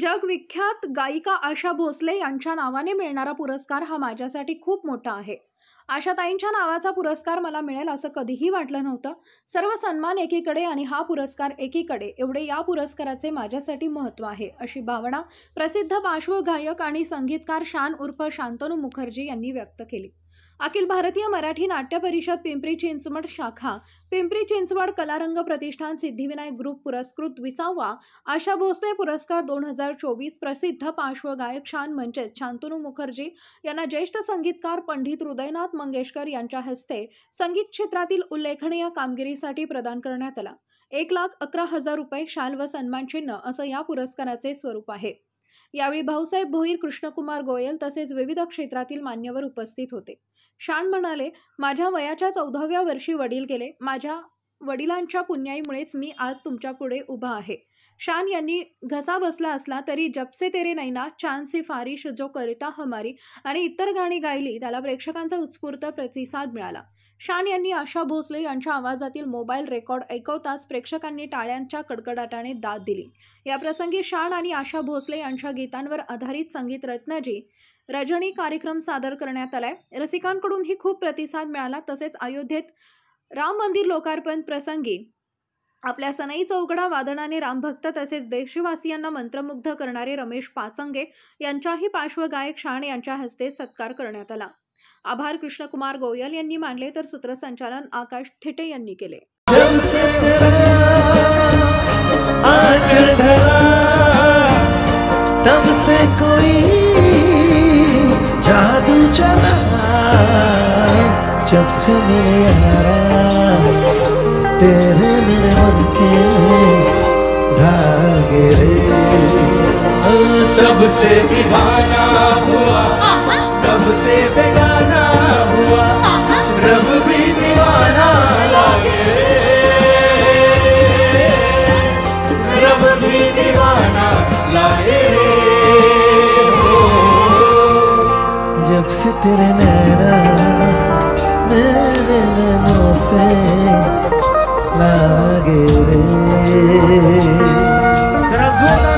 जगविख्यात गायिका आशा भोसले यांच्या नावाने मिळणारा पुरस्कार हा माझ्यासाठी खूप मोठा आहे. आशाताईंच्या नावाचा पुरस्कार मला मिळेल असं कधीही वाटलं नव्हतं. सर्व सन्मान एकीकडे आणि हा पुरस्कार एकीकडे, एवढे या पुरस्काराचे माझ्यासाठी महत्त्व आहे, अशी भावना प्रसिद्ध पार्श्वगायक आणि संगीतकार शान उर्फ शांतनू मुखर्जी यांनी व्यक्त केली. अखिल भारतीय मराठी नाट्य परिषद पिंपरी चिंचवड शाखा, पिंपरी चिंचवड कलारंग प्रतिष्ठान, सिद्धिविनायक ग्रुप पुरस्कृत 20वा आशा भोसले पुरस्कार 2024 प्रसिद्ध पार्श्वगायक म्हणजेच शांतनू मुखर्जी यांना ज्येष्ठ संगीतकार पंडित हृदयनाथ मंगेशकर यांच्या हस्ते संगीत क्षेत्रातील उल्लेखनीय कामगिरीसाठी प्रदान करण्यात आला. 1,11,000 रुपये, शाल व सन्मानचिन्ह असं या पुरस्काराचे स्वरूप आहे. यावेळी भाऊसाहेब भोईर, कृष्णकुमार गोयल तसेच विविध क्षेत्रातील मान्यवर उपस्थित होते. शान म्हणाले, माझ्या वयाच्या 14व्या वर्षी वडील गेले. माझ्या वडिलांच्या पुण्याईमुळेच मी आज तुमच्या पुढे उभा आहे. शान यांनी घसा बसला असला तरी जब से तेरे नैना, चांद सी फारिश, जो करता हमारी आणि इतर गाणी गायली, त्याला प्रेक्षकांचा उत्स्फूर्त प्रतिसाद मिळाला. शान यांनी आशा भोसले यांच्या आवाजातील मोबाईल रेकॉर्ड ऐकवताच प्रेक्षकांनी टाळ्यांच्या कडकडाटाने दाद दिली. या प्रसंगी शान आणि आशा भोसले यांच्या गीतांवर आधारित संगीत रत्नाजी रजनी कार्यक्रम सादर करण्यात आलाय. रसिकांकडूनही खूप प्रतिसाद मिळाला. तसेच अयोध्येत राम मंदिर लोकार्पण प्रसंगी आपल्या सनई चौकडा वादनाने रामभक्त तसेच देशवासियांना मंत्रमुग्ध करणारे रमेश पाचंगे यांच्याही पार्श्वगायक शान यांच्या हस्ते सत्कार करण्यात आला. आभार कृष्णकुमार गोयल यांनी मानले तर सूत्रसंचालन आकाश थिटे यांनी केले. तब से कोई जादू चला, जब से मेरे यारा तेरे मेरे मन के धागे रे, तब से दीवाना हुआ, तब से बेगाना हुआ, रब भी दीवाना लागे रे, रब भी दीवाना लागे रे। जब से तेरे नैना मेरे नैनों से लागे रे, जरा जोरदार